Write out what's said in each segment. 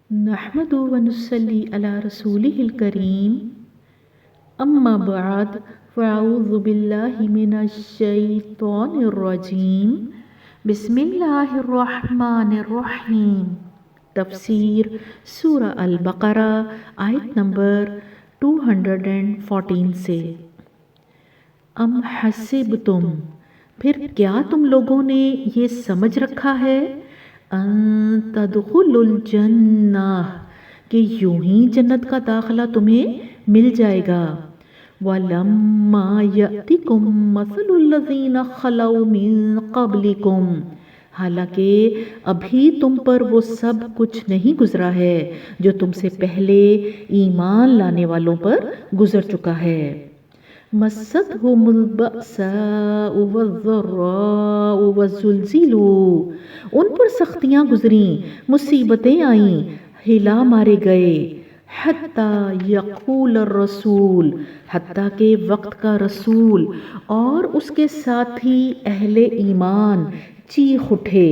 نحمد و نصلی علی رسولہ الکریم اما بعد فاعوذ باللہ من الشیطان الرجیم بسم اللہ الرحمن الرحیم۔ تفسیر سورہ البقرہ آیت نمبر 214 سے۔ ام حسبتم، پھر کیا تم لوگوں نے یہ سمجھ رکھا ہے، ان تدخلوا الجنہ، کہ یوں ہی جنت کا داخلہ تمہیں مل جائے گا، وَلَمَّا يَأْتِكُمْ مَثَلُ الَّذِينَ خَلَوْا مِن قَبْلِكُمْ، حالانکہ ابھی تم پر وہ سب کچھ نہیں گزرا ہے جو تم سے پہلے ایمان لانے والوں پر گزر چکا ہے۔ مَسَّتْهُمُ الْبَأْسَاءُ وَالضَّرَّاءُ وَزُلْزِلُوا، ان پر سختیاں گزریں، مصیبتیں آئیں، ہلا مارے گئے، حَتَّى يَقُولَ الرَّسُولُ، حتیٰ کہ وقت کا رسول اور اس کے ساتھی اہل ایمان چیخ اٹھے،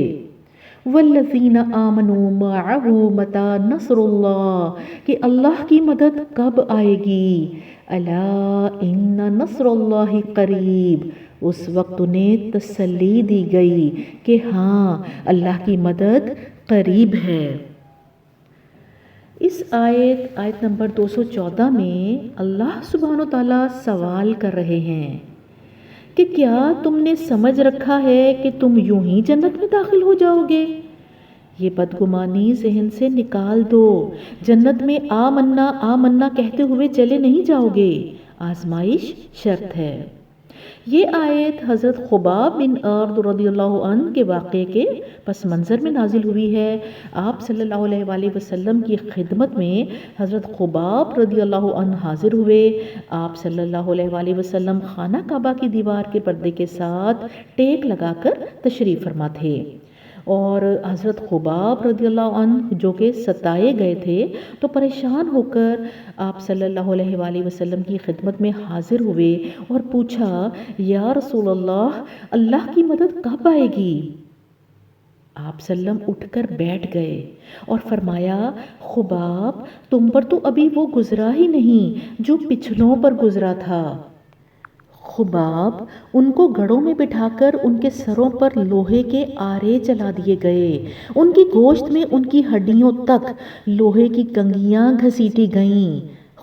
وَالَّذِينَ آمَنُوا مَعَهُ مَتَىٰ نَصْرُ اللَّهِ، کہ اللہ کی مدد کب آئے گی، اَلَا إِنَّ نَصْرَ اللَّهِ قریب، اس وقت انہیں تسلی دی گئی کہ ہاں اللہ کی مدد قریب ہے۔ اس آیت نمبر 214 میں اللہ سبحانہ وتعالیٰ سوال کر رہے ہیں کہ کیا تم نے سمجھ رکھا ہے کہ تم یوں ہی جنت میں داخل ہو جاؤ گے؟ یہ بدگمانی ذہن سے نکال دو، جنت میں آمنا کہتے ہوئے چلے نہیں جاؤ گے، آزمائش شرط ہے۔ یہ آیت حضرت خباب بن ارد رضی اللہ عنہ کے واقعے کے پس منظر میں نازل ہوئی ہے۔ آپ صلی اللہ علیہ وآلہ وسلم کی خدمت میں حضرت خباب رضی اللہ عنہ حاضر ہوئے۔ آپ صلی اللہ علیہ وآلہ وسلم خانہ کعبہ کی دیوار کے پردے کے ساتھ ٹیک لگا کر تشریف فرما تھے، اور حضرت خباب رضی اللہ عنہ جو کہ ستائے گئے تھے تو پریشان ہو کر آپ صلی اللہ علیہ وآلہ وسلم کی خدمت میں حاضر ہوئے اور پوچھا، یا رسول اللہ، اللہ کی مدد کب آئے گی؟ آپ صلی اللہ علیہ وسلم اٹھ کر بیٹھ گئے اور فرمایا، خباب، تم پر تو ابھی وہ گزرا ہی نہیں جو پچھلوں پر گزرا تھا۔ خباب، ان کو گڑھوں میں بٹھا کر ان کے سروں پر لوہے کے آرے چلا دیے گئے، ان کی گوشت میں ان کی ہڈیوں تک لوہے کی کنگھیاں گھسیٹی گئیں۔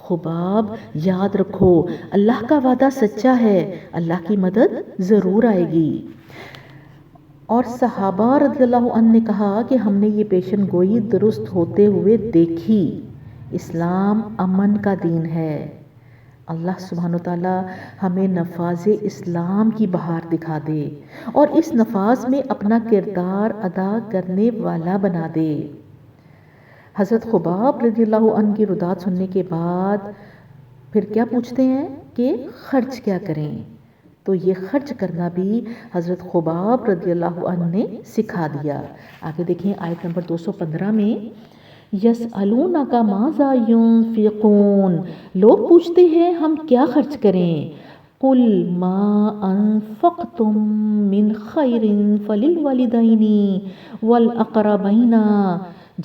خباب، یاد رکھو اللہ کا وعدہ سچا ہے، اللہ کی مدد ضرور آئے گی۔ اور صحابہ رضی اللہ عنہ نے کہا کہ ہم نے یہ پیشن گوئی درست ہوتے ہوئے دیکھی۔ اسلام امن کا دین ہے۔ اللہ سبحانہ وتعالیٰ ہمیں نفاذ اسلام کی بہار دکھا دے اور اس نفاذ میں اپنا کردار ادا کرنے والا بنا دے۔ حضرت خباب رضی اللہ عنہ کی ردات سننے کے بعد پھر کیا پوچھتے ہیں کہ خرچ کیا کریں؟ تو یہ خرچ کرنا بھی حضرت خباب رضی اللہ عنہ نے سکھا دیا۔ آگے دیکھیں آیت نمبر 215 میں، یسألونک ماذا ینفقون، لوگ پوچھتے ہیں ہم کیا خرچ کریں، قل ما انفقتم من خیر فللوالدین والاقربین،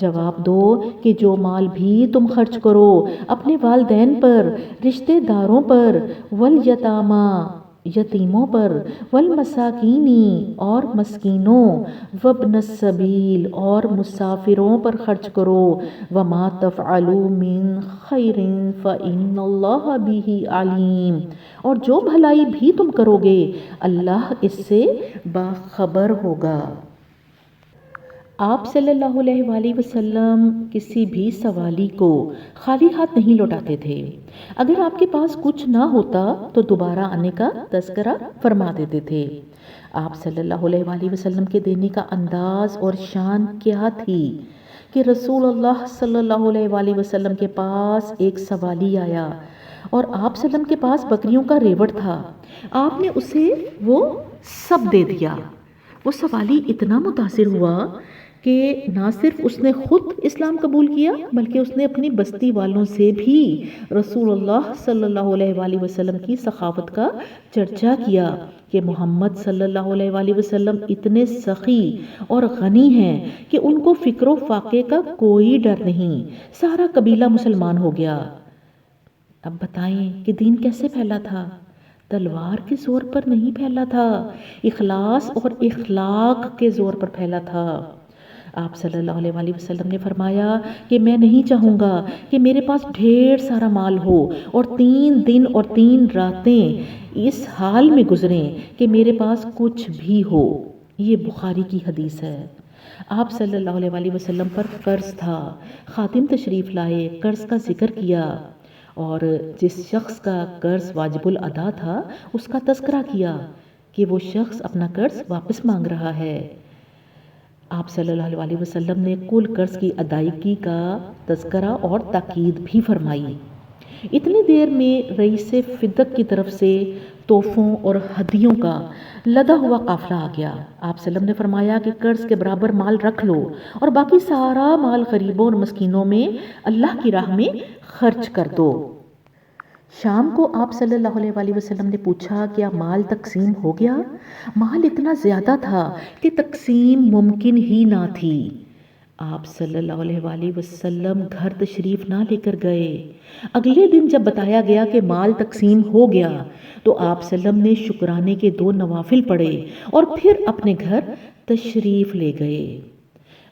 جواب دو کہ جو مال بھی تم خرچ کرو اپنے والدین پر، رشتہ داروں پر، والیتامی، یتیموں پر، والمساکین، اور مسکینوں، وابن السبیل، اور مسافروں پر خرچ کرو، وما تفعلوا من خیر فإن اللہ بہ علیم، اور جو بھلائی بھی تم کرو گے اللہ اس سے باخبر ہوگا۔ آپ صلی اللہ علیہ وآلہ وسلم کسی بھی سوالی کو خالی ہاتھ نہیں لوٹاتے تھے۔ اگر آپ کے پاس کچھ نہ ہوتا تو دوبارہ آنے کا تذکرہ فرما دیتے تھے۔ آپ صلی اللہ علیہ وآلہ وسلم کے دینے کا انداز اور شان کیا تھی کہ رسول اللہ صلی اللہ علیہ وآلہ وسلم کے پاس ایک سوالی آیا اور آپ صلی اللہ علیہ وسلم کے پاس بکریوں کا ریوڑ تھا، آپ نے اسے وہ سب دے دیا۔ وہ سوالی اتنا متاثر ہوا کہ نہ صرف اس نے خود اسلام قبول کیا بلکہ اس نے اپنی بستی والوں سے بھی رسول اللہ صلی اللہ علیہ وآلہ وسلم کی سخاوت کا چرچا کیا کہ محمد صلی اللہ علیہ وآلہ وسلم اتنے سخی اور غنی ہیں کہ ان کو فکر و فاقے کا کوئی ڈر نہیں، سارا قبیلہ مسلمان ہو گیا۔ اب بتائیں کہ دین کیسے پھیلا تھا؟ تلوار کے زور پر نہیں پھیلا تھا، اخلاص اور اخلاق کے زور پر پھیلا تھا۔ آپ صلی اللہ علیہ وآلہ وسلم نے فرمایا کہ میں نہیں چاہوں گا کہ میرے پاس ڈھیر سارا مال ہو اور 3 دن اور 3 راتیں اس حال میں گزریں کہ میرے پاس کچھ بھی ہو۔ یہ بخاری کی حدیث ہے۔ آپ صلی اللہ علیہ وآلہ وسلم پر قرض تھا، خادم تشریف لائے، قرض کا ذکر کیا اور جس شخص کا قرض واجب الادا تھا اس کا تذکرہ کیا کہ وہ شخص اپنا قرض واپس مانگ رہا ہے۔ آپ صلی اللہ علیہ وسلم نے کل قرض کی ادائیگی کا تذکرہ اور تاکید بھی فرمائی۔ اتنی دیر میں رئیس فدق کی طرف سے تحفوں اور ہدیوں کا لدا ہوا قافلہ آ گیا۔ آپ صلی اللہ علیہ وسلم نے فرمایا کہ قرض کے برابر مال رکھ لو اور باقی سارا مال غریبوں اور مسکینوں میں اللہ کی راہ میں خرچ کر دو۔ شام کو آپ صلی اللہ علیہ وآلہ وسلم نے پوچھا کیا مال تقسیم ہو گیا؟ مال اتنا زیادہ تھا کہ تقسیم ممکن ہی نہ تھی۔ آپ صلی اللہ علیہ وآلہ وسلم گھر تشریف نہ لے کر گئے۔ اگلے دن جب بتایا گیا کہ مال تقسیم ہو گیا تو آپ صلی اللہ علیہ وسلم نے شکرانے کے 2 نوافل پڑھے اور پھر اپنے گھر تشریف لے گئے۔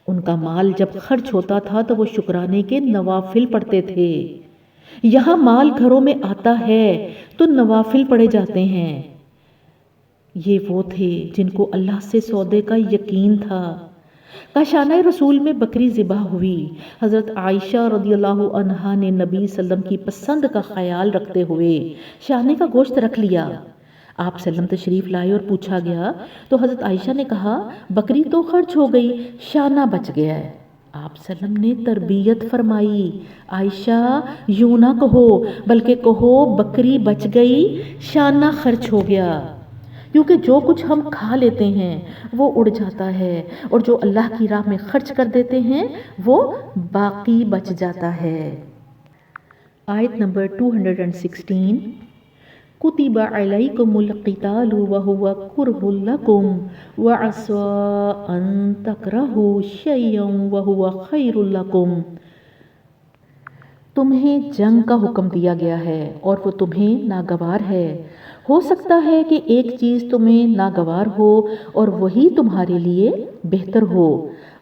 ان کا مال جب خرچ ہوتا تھا تو وہ شکرانے کے نوافل پڑھتے تھے۔ یہاں مال گھروں میں آتا ہے تو نوافل پڑھے جاتے ہیں۔ یہ وہ تھے جن کو اللہ سے سودے کا یقین تھا۔ کاشانہ رسول میں بکری ذبح ہوئی۔ حضرت عائشہ رضی اللہ عنہا نے نبی صلی اللہ علیہ وسلم کی پسند کا خیال رکھتے ہوئے شانے کا گوشت رکھ لیا۔ آپ صلی اللہ علیہ وسلم تشریف لائے اور پوچھا گیا تو حضرت عائشہ نے کہا بکری تو خرچ ہو گئی، شانہ بچ گیا ہے۔ آپ صلی اللہ علیہ وسلم نے تربیت فرمائی، عائشہ یوں نہ کہو بلکہ کہو بکری بچ گئی، شانہ خرچ ہو گیا، کیونکہ جو کچھ ہم کھا لیتے ہیں وہ اڑ جاتا ہے اور جو اللہ کی راہ میں خرچ کر دیتے ہیں وہ باقی بچ جاتا ہے۔ آیت نمبر 216 کتب علیکم القتال وہو کرہ لکم وعسى ان تکرہوا شیئا وہو خیر لکم۔ تمہیں جنگ کا حکم دیا گیا ہے اور وہ تمہیں ناگوار ہے۔ ہو سکتا ہے کہ ایک چیز تمہیں ناگوار ہو اور وہی تمہارے لیے بہتر ہو۔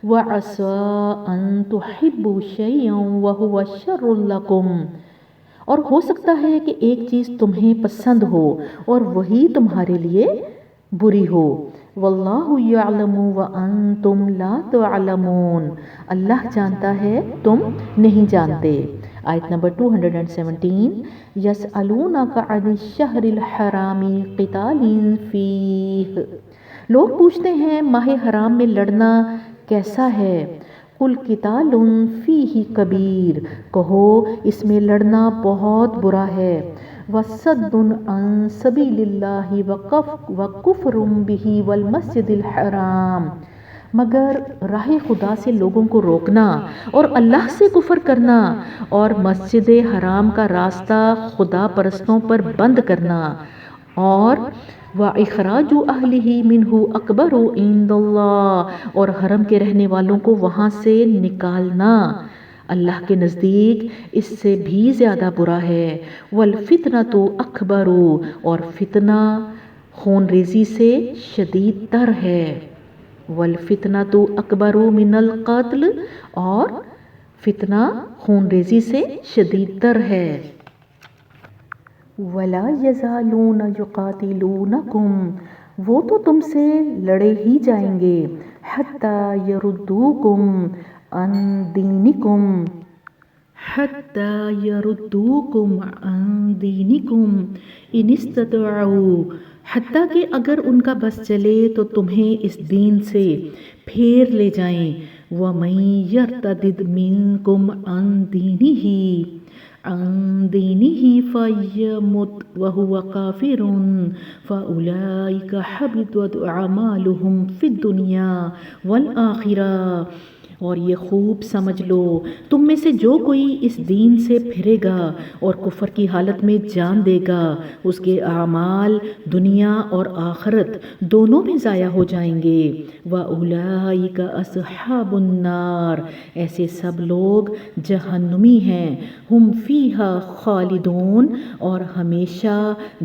وَعَسَىٰ أَن تُحِبُّوا شَيْئًا وَهُوَ شَرٌّ لَكُمْ۔ اور ہو سکتا ہے کہ ایک چیز تمہیں پسند ہو اور وہی تمہارے لیے بری ہو۔ وَاللَّهُ يَعْلَمُ وَأَنْتُمْ لَا تَعْلَمُونَ۔ اللہ جانتا ہے تم نہیں جانتے۔ آیت نمبر 217 يَسْأَلُونَكَ عَنِ الشَّهْرِ الْحَرَامِ قِتَالٍ فِيهِ۔ لوگ پوچھتے ہیں ماہ حرام میں لڑنا کیسا ہے؟ قُلْ قِتَالٌ فِيهِ كَبِيرٌ، کہو اس میں لڑنا بہت برا ہے۔ وَصَدٌّ عَن سَبِيلِ اللَّهِ وَكُفْرٌ بِهِ وَالْمَسْجِدِ الْحَرَامِ، مگر راہ خدا سے لوگوں کو روکنا اور اللہ سے کفر کرنا اور مسجد حرام کا راستہ خدا پرستوں پر بند کرنا، اور وَإِخْرَاجُ أَهْلِهِ مِنْهُ أَكْبَرُ عِندَ اللَّهِ، اور حرم کے رہنے والوں کو وہاں سے نکالنا اللہ کے نزدیک اس سے بھی زیادہ برا ہے۔ وَالْفِتْنَةُ أَكْبَرُ، اور فتنہ خون ریزی سے شدید تر ہے۔ وَالْفِتْنَةُ أَكْبَرُ مِنَ الْقَتْلِ، اور فتنہ خون ریزی سے شدید تر ہے۔ وَلَا يَزَالُونَ يُقَاتِلُونَكُمْ، وہ تو تم سے لڑے ہی جائیں گے، حَتَّى يَرُدُّوكُمْ عَن دِينِكُمْ، حَتَّى يَرُدُّوكُمْ عَن دِينِكُمْ إِنِ اسْتَطَاعُوا، حتیٰ کہ اگر ان کا بس چلے تو تمہیں اس دین سے پھیر لے جائیں۔ وَمَن يَرْتَدِدْ مِنْكُمْ عَن دِينِهِ فَيَمُتْ وَهُوَ كَافِرٌ فَأُولَئِكَ حَبِطَتْ أَعْمَالُهُمْ فِي الدُّنْيَا وَالْآخِرَةِ اور یہ خوب سمجھ لو، تم میں سے جو کوئی اس دین سے پھرے گا اور کفر کی حالت میں جان دے گا، اس کے اعمال دنیا اور آخرت دونوں میں ضائع ہو جائیں گے۔ وَأُولَئِكَ أَصْحَابُ النَّارِ، ایسے سب لوگ جہنمی ہیں، ہم فیہا خالدون، اور ہمیشہ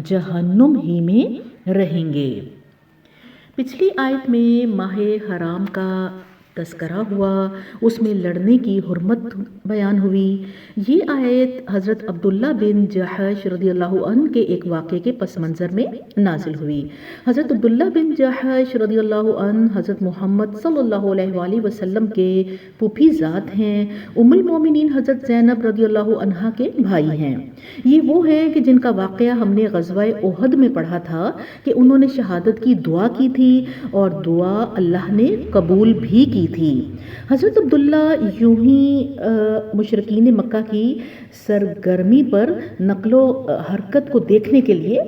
جہنم ہی میں رہیں گے۔ پچھلی آیت میں ماہ حرام کا تذکرہ ہوا، اس میں لڑنے کی حرمت بیان ہوئی۔ یہ آیت حضرت عبداللہ بن جحش رضی اللہ عنہ کے ایک واقعے کے پس منظر میں نازل ہوئی۔ حضرت عبداللہ بن جحش رضی اللہ عنہ حضرت محمد صلی اللہ علیہ وآلہ وسلم کے پھوپھی ذات ہیں، ام المومنین حضرت زینب رضی اللہ عنہا کے بھائی ہیں۔ یہ وہ ہیں کہ جن کا واقعہ ہم نے غزوہ احد میں پڑھا تھا کہ انہوں نے شہادت کی دعا کی تھی اور دعا اللہ نے قبول بھی کی تھی۔ حضرت عبداللہ یوں ہی مشرکین مکہ کی سرگرمی پر نقل و حرکت کو دیکھنے کے لیے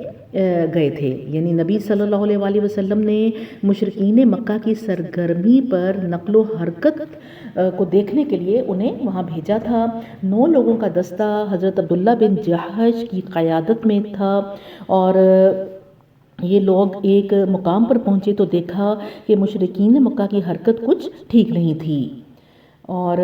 گئے تھے، یعنی نبی صلی اللہ علیہ وآلہ وسلم نے مشرکین مکہ کی سرگرمی پر نقل و حرکت کو دیکھنے کے لیے انہیں وہاں بھیجا تھا۔ 9 لوگوں کا دستہ حضرت عبداللہ بن جحش کی قیادت میں تھا، اور یہ لوگ ایک مقام پر پہنچے تو دیکھا کہ مشرکین مکہ کی حرکت کچھ ٹھیک نہیں تھی اور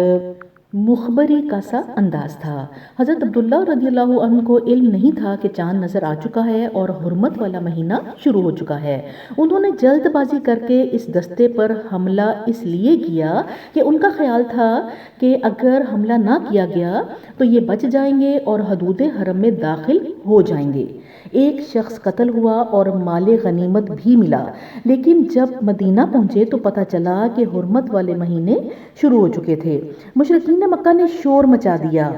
مخبری کا سا انداز تھا۔ حضرت عبداللہ رضی اللہ عنہ کو علم نہیں تھا کہ چاند نظر آ چکا ہے اور حرمت والا مہینہ شروع ہو چکا ہے۔ انہوں نے جلد بازی کر کے اس دستے پر حملہ اس لیے کیا کہ ان کا خیال تھا کہ اگر حملہ نہ کیا گیا تو یہ بچ جائیں گے اور حدود حرم میں داخل ہو جائیں گے۔ ایک شخص قتل ہوا اور مال غنیمت بھی ملا، لیکن جب مدینہ پہنچے تو پتہ چلا کہ حرمت والے مہینے شروع ہو چکے تھے۔ مشرکین مکہ نے شور مچا دیا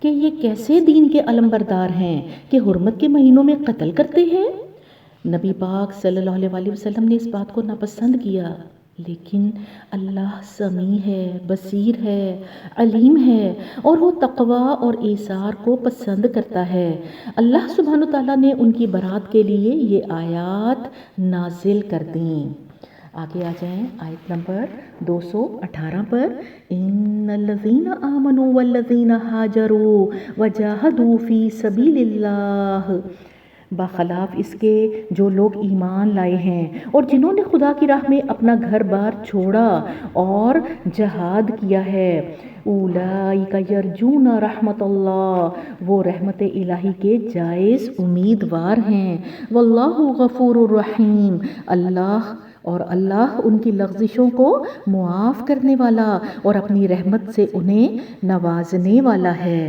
کہ یہ کیسے دین کے علمبردار ہیں کہ حرمت کے مہینوں میں قتل کرتے ہیں۔ نبی پاک صلی اللہ علیہ وآلہ وسلم نے اس بات کو ناپسند کیا، لیکن اللہ سمیع ہے، بصیر ہے، علیم ہے، اور وہ تقوی اور ایثار کو پسند کرتا ہے۔ اللہ سبحانہ وتعالیٰ نے ان کی برات کے لیے یہ آیات نازل کر دیں۔ آگے آ جائیں آیت نمبر 218 پر۔ ان الذین آمنوا والذین ہاجروا وجاہدوا فی سبیل اللہ، برخلاف اس کے جو لوگ ایمان لائے ہیں اور جنہوں نے خدا کی راہ میں اپنا گھر بار چھوڑا اور جہاد کیا ہے، اولئک یرجون رحمت اللہ، وہ رحمت الہی کے جائز امیدوار ہیں۔ واللہ غفور الرحیم، اللہ ان کی لغزشوں کو معاف کرنے والا اور اپنی رحمت سے انہیں نوازنے والا ہے۔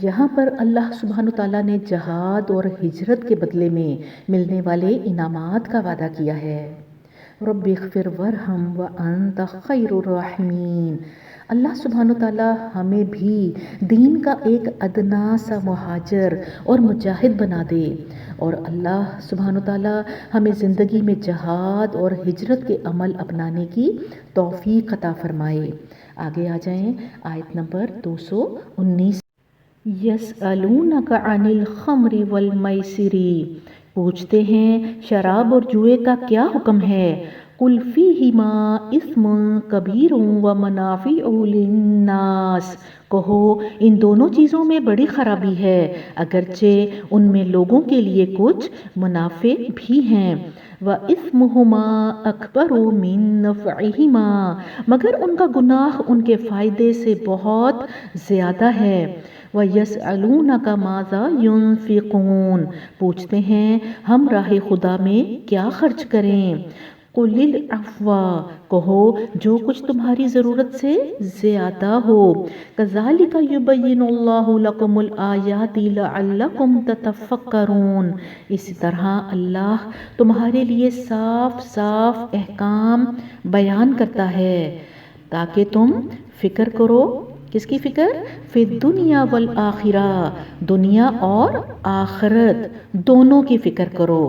یہاں پر اللہ سبحانہ تعالیٰ نے جہاد اور ہجرت کے بدلے میں ملنے والے انعامات کا وعدہ کیا ہے۔ رب اغفر وارحم وانت خیر الراحمین۔ اللہ سبحانہ تعالیٰ ہمیں بھی دین کا ایک ادنا سا مہاجر اور مجاہد بنا دے، اور اللہ سبحانہ تعالیٰ ہمیں زندگی میں جہاد اور ہجرت کے عمل اپنانے کی توفیق عطا فرمائے۔ آگے آ جائیں آیت نمبر 219۔ یسألونک عن الخمر والمیسر، پوچھتے ہیں شراب اور جوئے کا کیا حکم ہے۔ قل فیہما اثم کبیر ومنافع للناس، کہو ان دونوں چیزوں میں بڑی خرابی ہے، اگرچہ ان میں لوگوں کے لیے کچھ منافع بھی ہیں۔ وَإِثْمُهُمَا أَكْبَرُ مِن نَفْعِهِمَا، مگر ان کا گناہ ان کے فائدے سے بہت زیادہ ہے۔ وَيَسْأَلُونَكَ مَاذَا يُنْفِقُونَ، پوچھتے ہیں ہم راہ خدا میں کیا خرچ کریں۔ قُلِ الْعَفْوَ، کہو جو کچھ تمہاری ضرورت سے زیادہ ہو۔ كَذَلِكَ يُبَيِّنُ اللَّهُ لَكُمُ الْآيَاتِ لَعَلَّكُمْ تَتَفَكَّرُونَ، اسی طرح اللہ تمہارے لیے صاف صاف احکام بیان کرتا ہے تاکہ تم فکر کرو۔ کس کی فکر؟ فی الدنیا والآخرہ، دنیا اور آخرت دونوں کی فکر کرو۔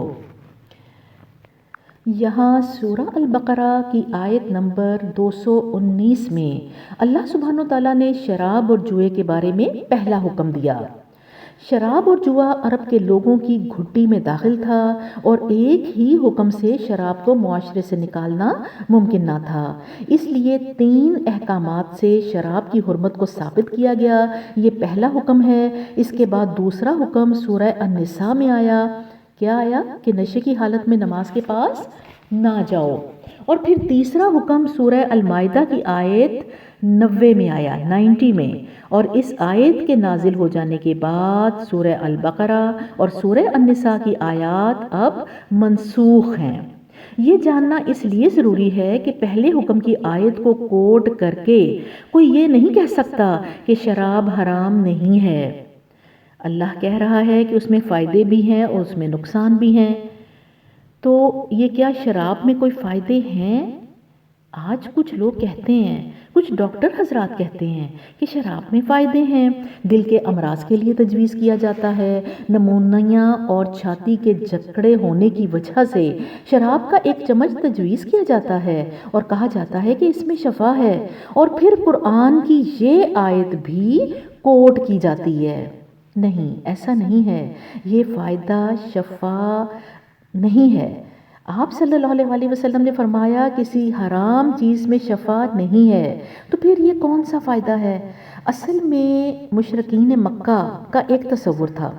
یہاں سورہ البقرہ کی آیت نمبر 219 میں اللہ سبحانہ تعالیٰ نے شراب اور جوئے کے بارے میں پہلا حکم دیا۔ شراب اور جوا عرب کے لوگوں کی گھٹی میں داخل تھا اور ایک ہی حکم سے شراب کو معاشرے سے نکالنا ممکن نہ تھا۔ اس لیے 3 احکامات سے شراب کی حرمت کو ثابت کیا گیا۔ یہ پہلا حکم ہے۔ اس کے بعد دوسرا حکم سورہ النساء میں آیا۔ کیا آیا؟ کہ نشے کی حالت میں نماز کے پاس نہ جاؤ۔ اور پھر تیسرا حکم سورہ المائدہ کی آیت 90 میں آیا، 90 میں، اور اس آیت کے نازل ہو جانے کے بعد سورہ البقرہ اور سورہ النساء کی آیات اب منسوخ ہیں۔ یہ جاننا اس لیے ضروری ہے کہ پہلے حکم کی آیت کو کوٹ کر کے کوئی یہ نہیں کہہ سکتا کہ شراب حرام نہیں ہے۔ اللہ کہہ رہا ہے کہ اس میں فائدے بھی ہیں اور اس میں نقصان بھی ہیں۔ تو یہ کیا شراب میں کوئی فائدے ہیں؟ آج کچھ لوگ کہتے ہیں، کچھ ڈاکٹر حضرات کہتے ہیں کہ شراب میں فائدے ہیں، دل کے امراض کے لیے تجویز کیا جاتا ہے، نمونیا اور چھاتی کے جکڑے ہونے کی وجہ سے شراب کا 1 چمچ تجویز کیا جاتا ہے اور کہا جاتا ہے کہ اس میں شفا ہے، اور پھر قرآن کی یہ آیت بھی کوٹ کی جاتی ہے۔ نہیں، ایسا نہیں ہے، یہ فائدہ شفا نہیں ہے۔ آپ صلی اللہ علیہ وسلم نے فرمایا کسی حرام چیز میں شفا نہیں ہے، تو پھر یہ کون سا فائدہ ہے؟ اصل میں مشرکین مکہ کا ایک تصور تھا۔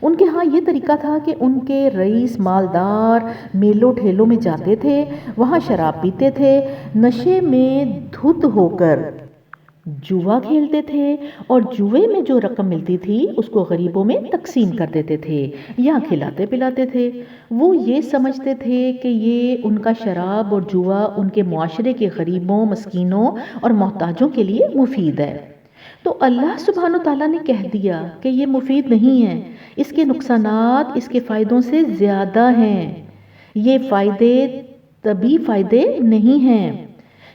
ان کے ہاں یہ طریقہ تھا کہ ان کے رئیس مالدار میلوں ٹھیلوں میں جاتے تھے، وہاں شراب پیتے تھے، نشے میں دھت ہو کر جوا کھیلتے تھے، اور جوے میں جو رقم ملتی تھی اس کو غریبوں میں تقسیم کر دیتے تھے یا کھلاتے پلاتے تھے۔ وہ یہ سمجھتے تھے کہ یہ ان کا شراب اور جوا ان کے معاشرے کے غریبوں، مسکینوں اور محتاجوں کے لیے مفید ہے۔ تو اللہ سبحانہ وتعالیٰ نے کہہ دیا کہ یہ مفید نہیں ہے، اس کے نقصانات اس کے فائدوں سے زیادہ ہیں۔ یہ فائدے طبی فائدے نہیں ہیں۔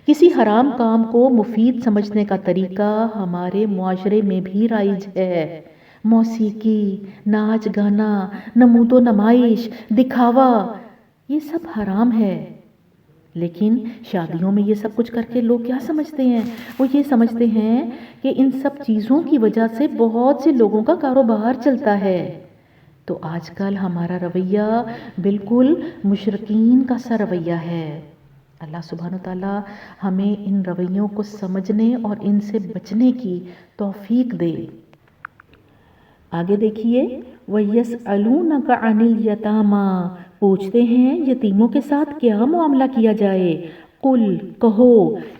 کسی حرام کام کو مفید سمجھنے کا طریقہ ہمارے معاشرے میں بھی رائج ہے۔ موسیقی، ناچ گانا، نمود و نمائش، دکھاوا، یہ سب حرام ہے۔ لیکن شادیوں میں یہ سب کچھ کر کے لوگ کیا سمجھتے ہیں؟ وہ یہ سمجھتے ہیں کہ ان سب چیزوں کی وجہ سے بہت سے لوگوں کا کاروبار چلتا ہے۔ تو آج کل ہمارا رویہ بالکل مشرکین کا سا رویہ ہے۔ اللہ سبحانہ وتعالیٰ ہمیں ان رویوں کو سمجھنے اور ان سے بچنے کی توفیق دے۔ آگے دیکھیے، وَيَسْأَلُونَكَ عَنِ الْيَتَامَى، پوچھتے ہیں یتیموں کے ساتھ کیا معاملہ کیا جائے۔ قُلْ، کہو،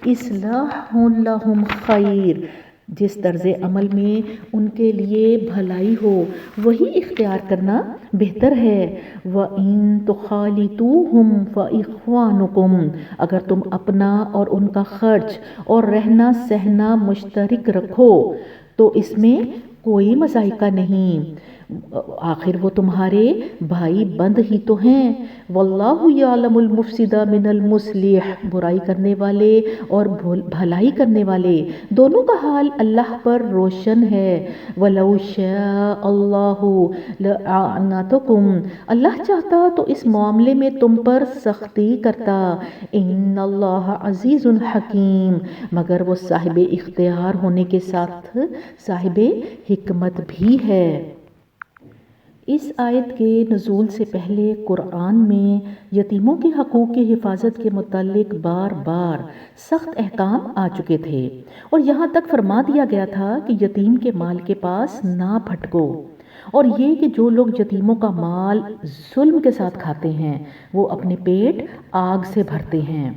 اِصْلَاحٌ لَهُمْ خَيْرٌ، جس طرز عمل میں ان کے لیے بھلائی ہو وہی اختیار کرنا بہتر ہے۔ وَإِن تُخَالِطُوهُمْ فَإِخْوَانُكُمْ، اگر تم اپنا اور ان کا خرچ اور رہنا سہنا مشترک رکھو تو اس میں کوئی مضائقہ نہیں، آخر وہ تمہارے بھائی بند ہی تو ہیں۔ واللہ یعلم المفسد من المصلح، برائی کرنے والے اور بھلائی کرنے والے دونوں کا حال اللہ پر روشن ہے۔ ولو شاء اللہ لأعنتکم، اللہ چاہتا تو اس معاملے میں تم پر سختی کرتا۔ ان اللہ عزیز حکیم، مگر وہ صاحب اختیار ہونے کے ساتھ صاحب حکمت بھی ہے۔ اس آیت کے نزول سے پہلے قرآن میں یتیموں کے حقوق کی حفاظت کے متعلق بار بار سخت احکام آ چکے تھے، اور یہاں تک فرما دیا گیا تھا کہ یتیم کے مال کے پاس نہ پھٹکو، اور یہ کہ جو لوگ یتیموں کا مال ظلم کے ساتھ کھاتے ہیں وہ اپنے پیٹ آگ سے بھرتے ہیں۔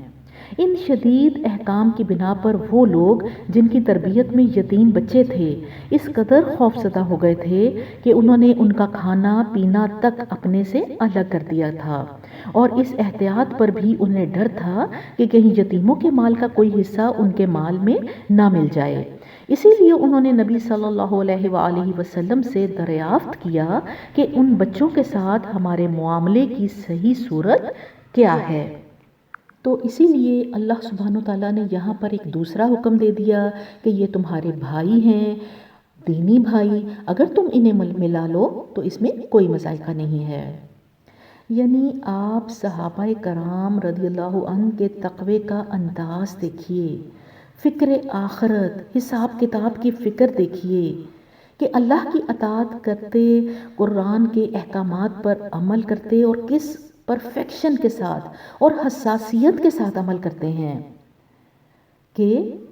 ان شدید احکام کی بنا پر وہ لوگ جن کی تربیت میں یتیم بچے تھے اس قدر خوفزدہ ہو گئے تھے کہ انہوں نے ان کا کھانا پینا تک اپنے سے الگ کر دیا تھا، اور اس احتیاط پر بھی انہیں ڈر تھا کہ کہیں یتیموں کے مال کا کوئی حصہ ان کے مال میں نہ مل جائے۔ اسی لیے انہوں نے نبی صلی اللہ علیہ وآلہ وسلم سے دریافت کیا کہ ان بچوں کے ساتھ ہمارے معاملے کی صحیح صورت کیا ہے۔ تو اسی لیے اللہ سبحانہ وتعالیٰ نے یہاں پر ایک دوسرا حکم دے دیا کہ یہ تمہارے بھائی ہیں، دینی بھائی، اگر تم انہیں ملا لو تو اس میں کوئی مضائقہ نہیں ہے۔ یعنی آپ صحابہ کرام رضی اللہ عنہ کے تقوی کا انداز دیکھیے، فکر آخرت، حساب کتاب کی فکر دیکھیے، کہ اللہ کی اطاعت کرتے، قرآن کے احکامات پر عمل کرتے اور کس پرفیکشن کے ساتھ اور حساسیت کے ساتھ عمل کرتے ہیں کہ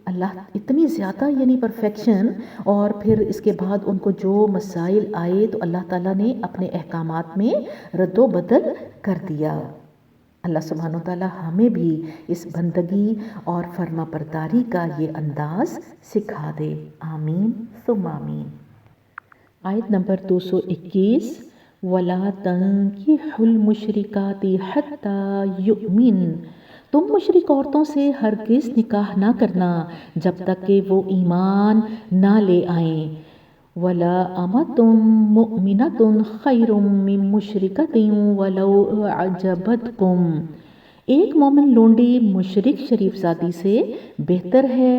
اللہ اتنی زیادہ یعنی پرفیکشن، اور پھر اس کے بعد ان کو جو مسائل آئے تو اللہ تعالیٰ نے اپنے احکامات میں رد و بدل کر دیا۔ اللہ سبحانہ وتعالیٰ ہمیں بھی اس بندگی اور فرما برداری کا یہ انداز سکھا دے، آمین ثم آمین۔ آیت نمبر 221، وَلَا تَنكِحُوا الْمُشْرِكَاتِ حَتَّى يُؤْمِنْ، تم مشرک عورتوں سے ہرگز نکاح نہ کرنا جب تک کہ وہ ایمان نہ لے آئیں۔ وَلَا أَمَةٌ مُؤْمِنَةٌ خَيْرٌ مِّن مُشْرِكَةٍ وَلَوْ أَعْجَبَتْكُمْ، ایک مومن لونڈی مشرک شریف زادی سے بہتر ہے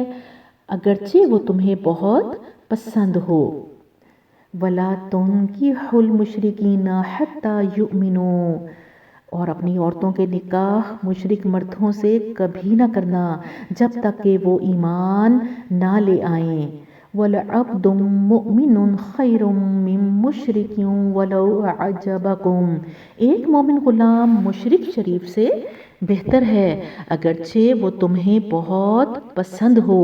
اگرچہ وہ تمہیں بہت پسند ہو۔ وَلَا تُنكِحُوا الْمُشْرِكِينَ حَتَّى يُؤْمِنُوا، اور اپنی عورتوں کے نکاح مشرک مردوں سے کبھی نہ کرنا جب تک کہ وہ ایمان نہ لے آئیں۔ وَلَعَبْدٌ مُؤْمِنٌ خَيْرٌ مِّن مُشْرِكٍ وَلَوْ أَعْجَبَكُمْ، ایک مومن غلام مشرک شریف سے بہتر ہے اگرچہ وہ تمہیں بہت پسند ہو۔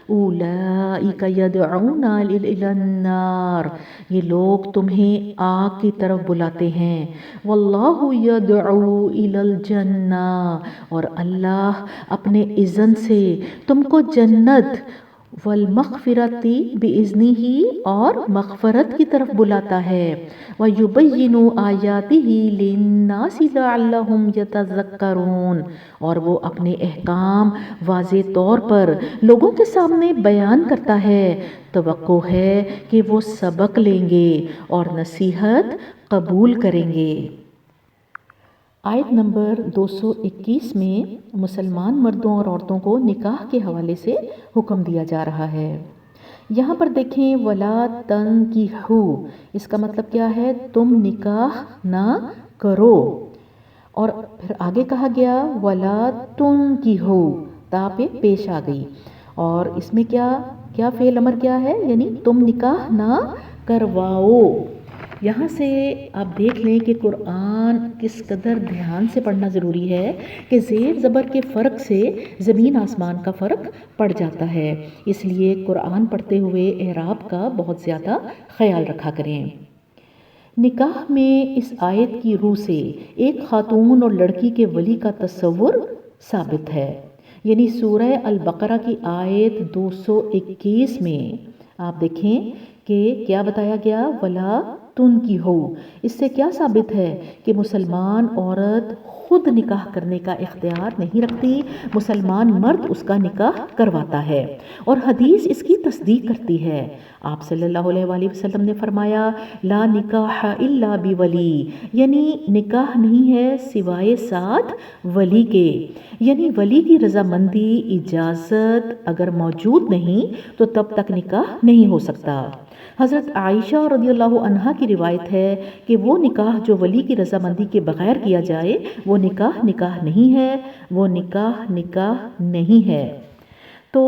أُولَئِكَ يَدْعُونَ إِلَى النَّارِ، یہ لوگ تمہیں آگ کی طرف بلاتے ہیں۔ وَاللَّهُ يَدْعُو إِلَى الْجَنَّةِ، اور اللہ اپنے اذن سے تم کو جنت، والمغفرت بِإِذْنِهِ، اور مغفرت کی طرف بلاتا ہے۔ وَيُبَيِّنُ آيَاتِهِ لِلنَّاسِ لَعَلَّهُمْ يَتَذَكَّرُونَ، اور وہ اپنے احکام واضح طور پر لوگوں کے سامنے بیان کرتا ہے، توقع ہے کہ وہ سبق لیں گے اور نصیحت قبول کریں گے۔ آیت نمبر 221 میں مسلمان مردوں اور عورتوں کو نکاح کے حوالے سے حکم دیا جا رہا ہے۔ یہاں پر دیکھیں وَلَا تَنكِحُوا، اس کا مطلب کیا ہے؟ تم نکاح نہ کرو، اور پھر آگے کہا گیا وَلَا تُنكِحُوا، تا پہ پیش آ گئی، اور اس میں کیا فعل امر کیا ہے؟ یعنی تم نکاح نہ کرواؤ۔ یہاں سے آپ دیکھ لیں کہ قرآن کس قدر دھیان سے پڑھنا ضروری ہے کہ زیر زبر کے فرق سے زمین آسمان کا فرق پڑ جاتا ہے، اس لیے قرآن پڑھتے ہوئے اعراب کا بہت زیادہ خیال رکھا کریں۔ نکاح میں اس آیت کی روح سے ایک خاتون اور لڑکی کے ولی کا تصور ثابت ہے، یعنی سورہ البقرہ کی آیت 221 میں آپ دیکھیں کہ کیا بتایا گیا؟ وَلَا تُنكِحُوا، اس سے کیا ثابت ہے کہ مسلمان عورت خود نکاح کرنے کا اختیار نہیں رکھتی، مسلمان مرد اس کا نکاح کرواتا ہے، اور حدیث اس کی تصدیق کرتی ہے۔ آپ صلی اللہ علیہ وآلہ وسلم نے فرمایا لا نکاح الا بولی، یعنی نکاح نہیں ہے سوائے ساتھ ولی کے، یعنی ولی کی رضامندی، اجازت اگر موجود نہیں تو تب تک نکاح نہیں ہو سکتا۔ حضرت عائشہ رضی اللہ عنہا کی روایت ہے کہ وہ نکاح جو ولی کی رضامندی کے بغیر کیا جائے وہ نکاح نہیں ہے، وہ نکاح نہیں ہے۔ تو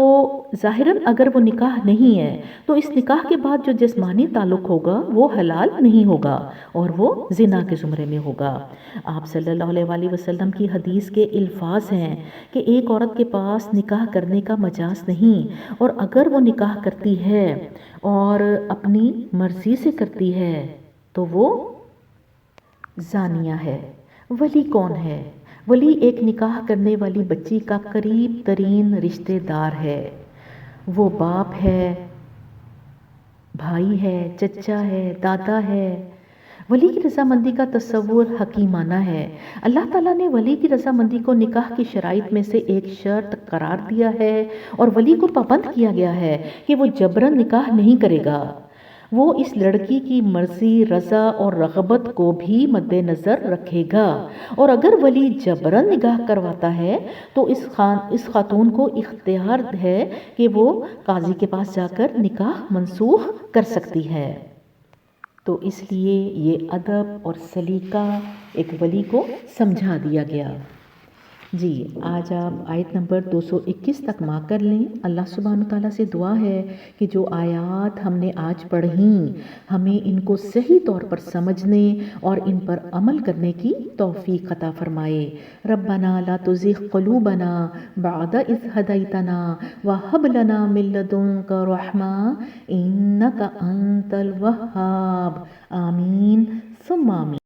ظاہراً اگر وہ نکاح نہیں ہے تو اس نکاح کے بعد جو جسمانی تعلق ہوگا وہ حلال نہیں ہوگا اور وہ زنا کے زمرے میں ہوگا۔ آپ صلی اللہ علیہ وآلہ وسلم کی حدیث کے الفاظ ہیں کہ ایک عورت کے پاس نکاح کرنے کا مجاز نہیں، اور اگر وہ نکاح کرتی ہے اور اپنی مرضی سے کرتی ہے تو وہ زانیہ ہے۔ ولی کون ہے؟ ولی ایک نکاح کرنے والی بچی کا قریب ترین رشتہ دار ہے، وہ باپ ہے، بھائی ہے، چچا ہے، دادا ہے۔ ولی کی رضامندی کا تصور حکیمانہ ہے۔ اللہ تعالیٰ نے ولی کی رضامندی کو نکاح کی شرائط میں سے ایک شرط قرار دیا ہے، اور ولی کو پابند کیا گیا ہے کہ وہ جبراً نکاح نہیں کرے گا، وہ اس لڑکی کی مرضی، رضا اور رغبت کو بھی مد نظر رکھے گا، اور اگر ولی جبراً نکاح کرواتا ہے تو اس خاتون کو اختیار ہے کہ وہ قاضی کے پاس جا کر نکاح منسوخ کر سکتی ہے۔ تو اس لیے یہ ادب اور سلیقہ ایک ولی کو سمجھا دیا گیا۔ جی آج آپ آیت نمبر 221 تک ماں کر لیں۔ اللہ سبحانہ تعالیٰ سے دعا ہے کہ جو آیات ہم نے آج پڑھیں ہمیں ان کو صحیح طور پر سمجھنے اور ان پر عمل کرنے کی توفیق عطا فرمائے۔ ربنا لا تزغ قلوبنا بعد اذ ہدیتنا وہب لنا من لدنک رحمہ انک انت الوہاب۔ آمین ثم آمین۔